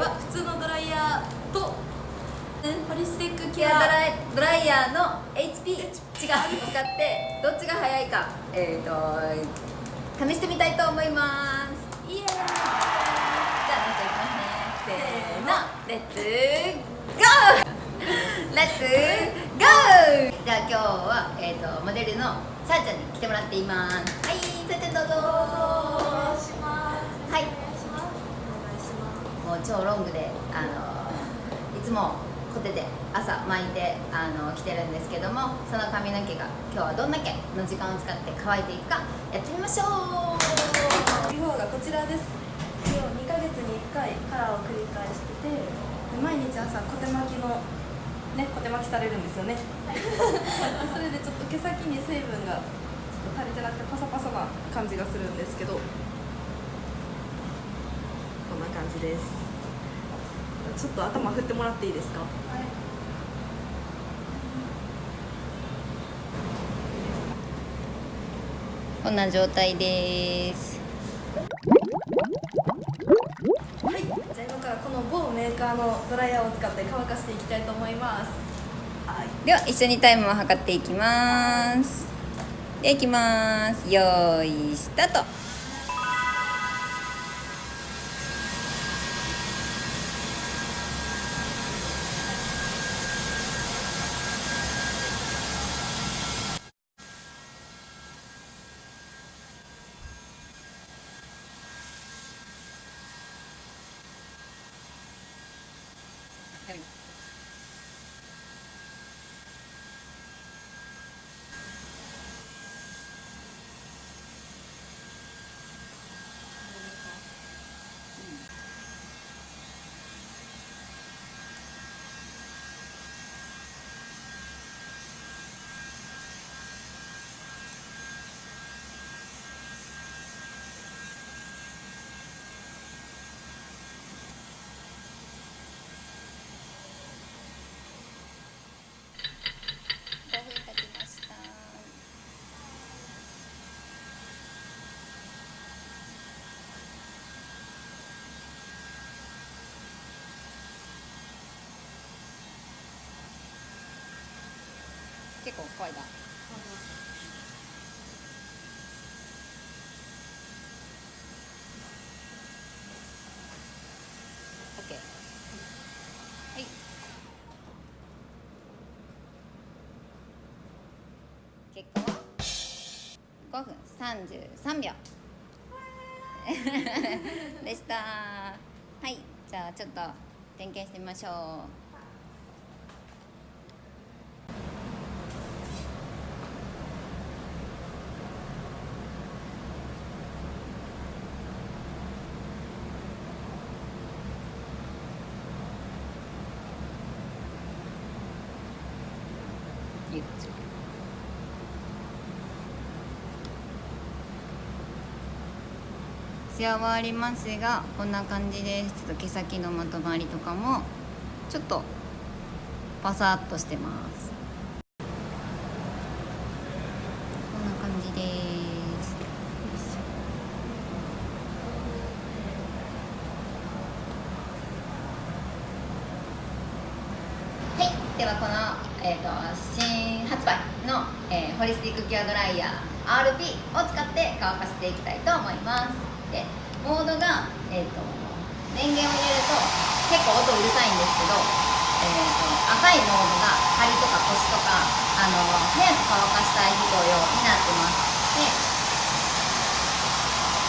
は普通のドライヤーとホリスティックケケアアドライヤーの HP 違う使ってどっちが早いか試してみたいと思います。イエーイ。じゃあなんかいきますね。せーの、レッツゴーレッツゴー。じゃあ今日は、モデルのさあちゃんに来てもらっています。はい、さあちゃんどうぞ。お願いします。はい、お願いします。お願いします。もう超ロングでいつもコテで朝巻いて着てるんですけども、その髪の毛が今日はどんだけの時間を使って乾いていくかやってみましょう。ビフォーがこちらです。一応2ヶ月に1回カラーを繰り返してて、で毎日朝コテ巻きのね、コテ巻きされるんですよね。それでちょっと毛先に水分がちょっと足りてなくてパサパサな感じがするんですけど、こんな感じです。ちょっと頭振ってもらっていいですか。はい。こんな状態です。はい、じゃあ今からこの某メーカーのドライヤーを使って乾かしていきたいと思います。はい。では一緒にタイムを測っていきます。ではいきます。よーいスタート。5分経ちました。結構怖いだ。OK。はい。結果は5分33秒でした。はい、じゃあちょっと点検してみましょう。仕上がりますがこんな感じです。ちょっと毛先のまとまりとかもちょっとパサッとしてます。こんな感じです。はい、ではこの、新発売の、ホリスティックケアドライヤー RP を使って乾かしていきたいと思います。でモードが、電源を入れると結構音うるさいんですけど、赤いモードが張りとか腰とか早く乾かしたい人用になってます。で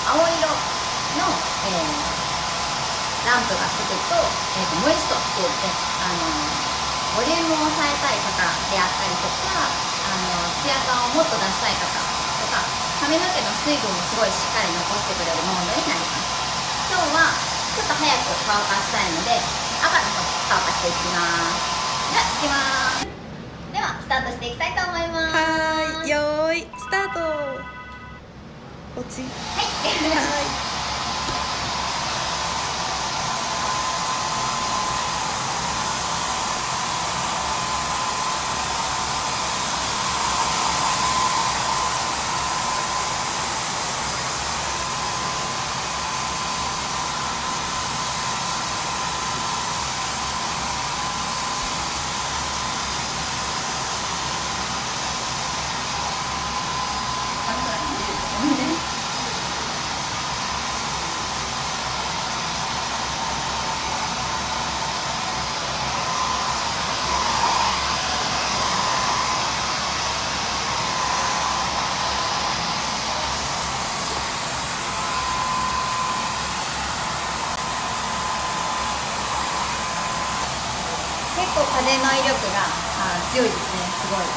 青色の、ランプがつくと、モイストって言ってボリュームを抑えたい方であったりとかツヤ感をもっと出したい方とか髪の毛の水分もすごいしっかり残してくれるモードになります。今日はちょっと早く乾かしたいので赤の方乾かしていきます。では行きます。ではスタートしていきたいと思います。はーい、よーいスタート。落ち。はいと風の威力が強いですね。すごい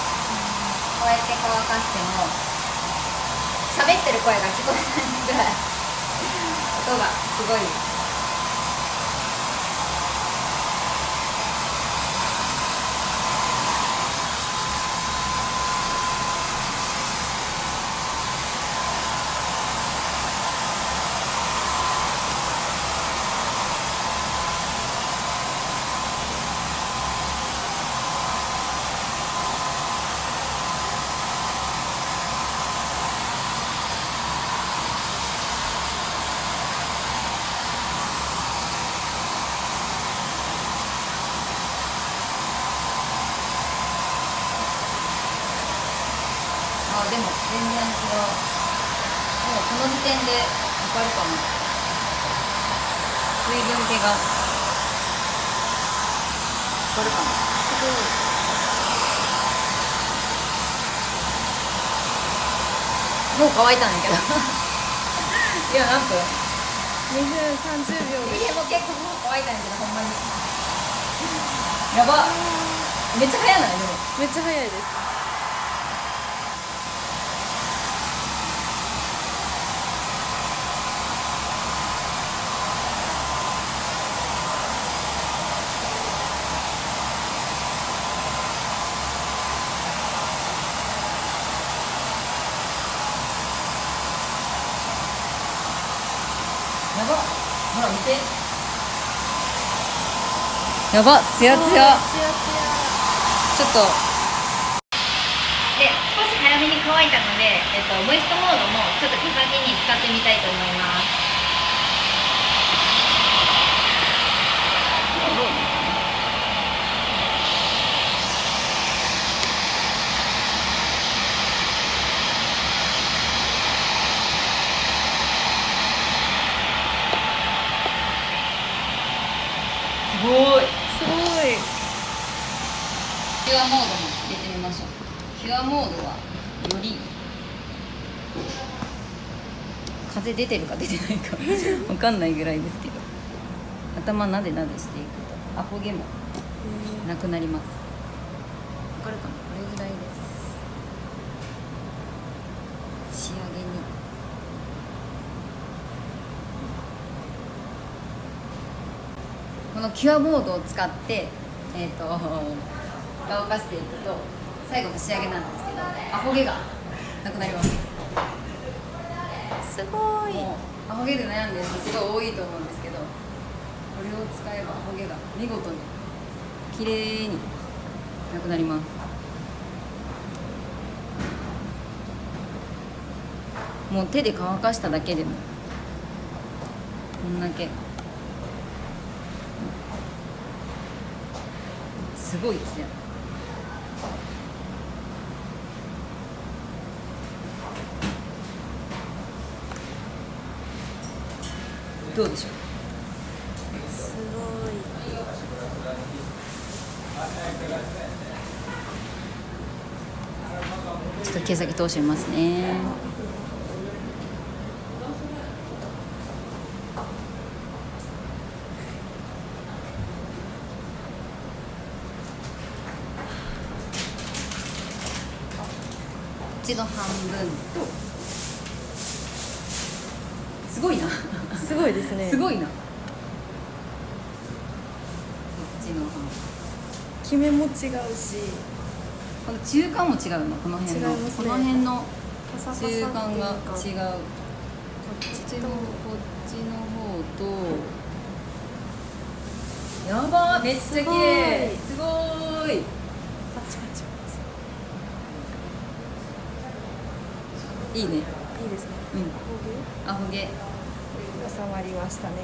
こうやって乾かしても喋ってる声が聞こえないぐらい音がすごい。でも全然違う。もうこの時点でわかるかも。水分気がわかるかも。すごい。もう乾いたんだけどいや、何分2分30秒です。いや、もう結構もう乾いたんだけど、ほんまにやば。めっちゃ早ない？でもめっちゃ早いです。やば。ほら見て。やば、ツヤツヤ。ツヤツヤ。ちょっとで少し早めに乾いたので、モイストモードもちょっと毛先に使ってみたいと思います。すごい。すごい。キュアモードも入れてみましょう。キュアモードはより風出てるか出てないかわかんないぐらいですけど、頭なでなでしていくとアホ毛もなくなります。わかるかな。これぐらいです。仕上げにこのキュアモードを使って乾かしていくと最後の仕上げなんですけど、アホ毛がなくなります。すごい。もうアホ毛で悩んでる人すごい多いと思うんですけど、これを使えばアホ毛が見事に綺麗になくなります。もう手で乾かしただけでもこんだけすごいですよ。どうでしょう。すごい。ちょっと毛先通しますね。こっちの半分とすごいなすごいですね。すごいな。こっちの半分キメも違うし、この中間も違うの。この辺の、違いますね。この辺のパサパサっていうか中間が違う。こっちこっちの方とやばー、めっちゃ綺麗。すごーい。パチパチパいいね。チ。いいですね。うん。アホ毛収まりましたね。